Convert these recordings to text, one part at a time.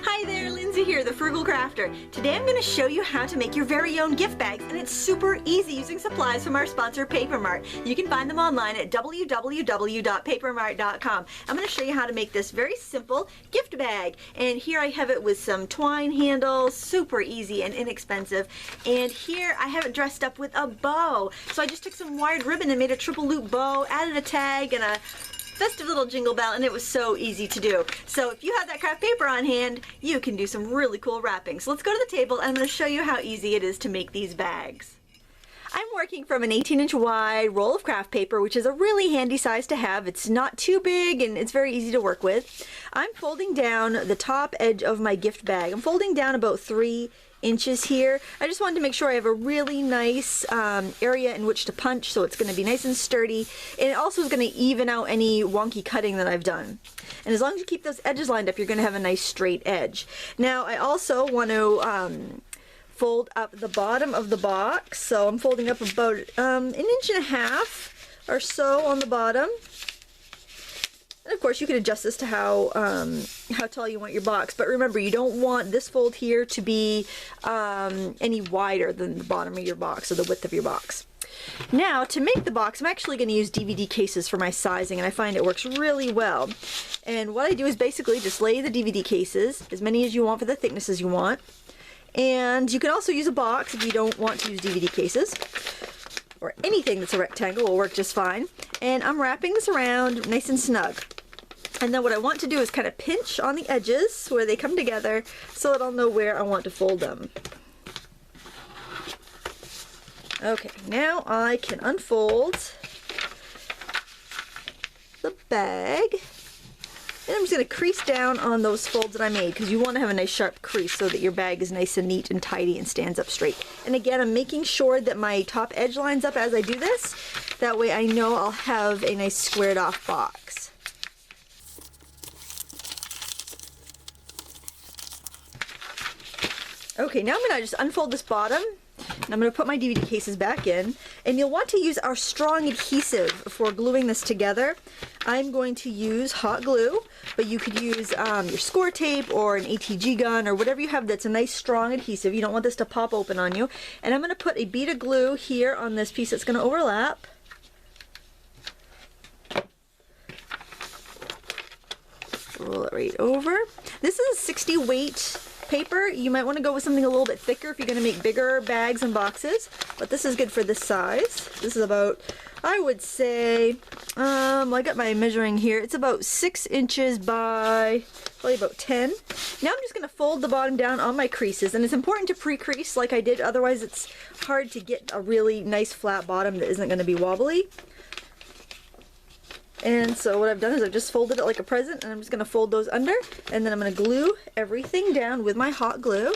Hi there, Lindsay here, the Frugal Crafter. Today I'm going to show you how to make your very own gift bags, and it's super easy using supplies from our sponsor Paper Mart. You can find them online at www.papermart.com. I'm going to show you how to make this very simple gift bag, and here I have it with some twine handles, super easy and inexpensive, and here I have it dressed up with a bow. So I just took some wired ribbon and made a triple loop bow, added a tag and a festive little jingle bell, and it was so easy to do. So if you have that craft paper on hand, you can do some really cool wrapping. So let's go to the table and I'm going to show you how easy it is to make these bags. I'm working from an 18-inch wide roll of craft paper, which is a really handy size to have. It's not too big and it's very easy to work with. I'm folding down the top edge of my gift bag. I'm folding down about 3 inches here. I just wanted to make sure I have a really nice area in which to punch, so it's going to be nice and sturdy, and it also is going to even out any wonky cutting that I've done. And as long as you keep those edges lined up, you're going to have a nice straight edge. Now I also want to fold up the bottom of the box, so I'm folding up about an inch and a half or so on the bottom. And of course you can adjust this to how tall you want your box, but remember, you don't want this fold here to be any wider than the bottom of your box or the width of your box. Now to make the box, I'm actually going to use DVD cases for my sizing, and I find it works really well. And what I do is basically just lay the DVD cases, as many as you want for the thicknesses you want, and you can also use a box if you don't want to use DVD cases, or anything that's a rectangle will work just fine. And I'm wrapping this around nice and snug. And then what I want to do is kind of pinch on the edges where they come together so that I'll know where I want to fold them. Okay, now I can unfold the bag. And I'm just going to crease down on those folds that I made, because you want to have a nice sharp crease so that your bag is nice and neat and tidy and stands up straight. And again, I'm making sure that my top edge lines up as I do this. That way I know I'll have a nice squared off box. Okay, now I'm going to just unfold this bottom, and I'm going to put my DVD cases back in, and you'll want to use our strong adhesive for gluing this together. I'm going to use hot glue, but you could use your score tape or an ATG gun or whatever you have that's a nice strong adhesive. You don't want this to pop open on you. And I'm going to put a bead of glue here on this piece that's going to overlap. Roll it right over. This is a 60 weight paper. You might want to go with something a little bit thicker if you're going to make bigger bags and boxes, but this is good for this size. This is about, I would say, I got my measuring here. It's about 6 inches by probably about 10. Now I'm just going to fold the bottom down on my creases, and it's important to pre-crease like I did, otherwise it's hard to get a really nice flat bottom that isn't going to be wobbly. And so what I've done is I've just folded it like a present, and I'm just going to fold those under, and then I'm going to glue everything down with my hot glue.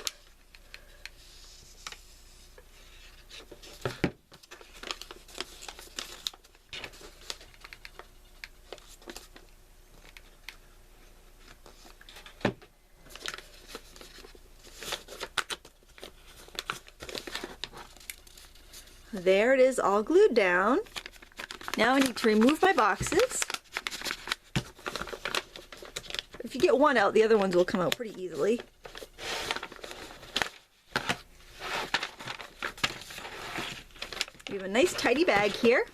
There it is, all glued down. Now I need to remove my boxes. If you get one out, the other ones will come out pretty easily. We have a nice tidy bag here.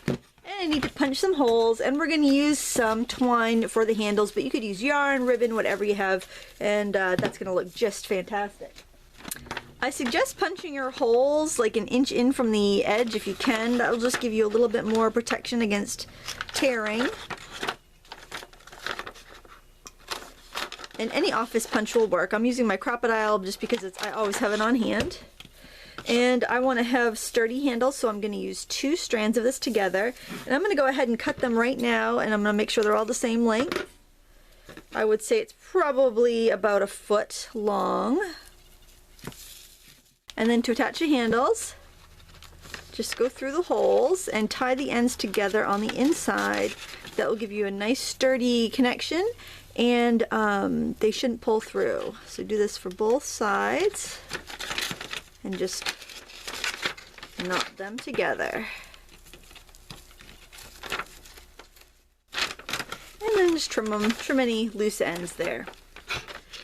And I need to punch some holes, and we're going to use some twine for the handles, but you could use yarn, ribbon, whatever you have, and that's going to look just fantastic. I suggest punching your holes like an inch in from the edge if you can. That'll just give you a little bit more protection against tearing. And any office punch will work. I'm using my crocodile just because I always have it on hand. And I want to have sturdy handles, so I'm going to use 2 strands of this together. And I'm going to go ahead and cut them right now, and I'm going to make sure they're all the same length. I would say it's probably about 1 foot long. And then to attach the handles, just go through the holes and tie the ends together on the inside. That will give you a nice sturdy connection, and they shouldn't pull through. So do this for both sides and just knot them together. And then just trim any loose ends there.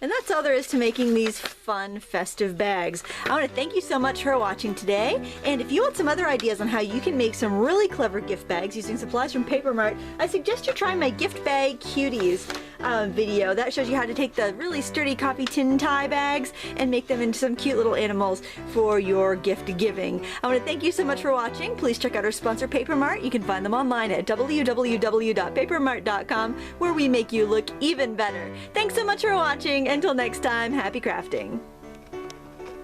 And that's all there is to making these fun, festive bags. I want to thank you so much for watching today. And if you want some other ideas on how you can make some really clever gift bags using supplies from Paper Mart, I suggest you try my Gift Bag Cuties video. That shows you how to take the really sturdy coffee tin tie bags and make them into some cute little animals for your gift giving. I want to thank you so much for watching. Please check out our sponsor, Paper Mart. You can find them online at www.papermart.com, where we make you look even better. Thanks so much for watching. Until next time, happy crafting.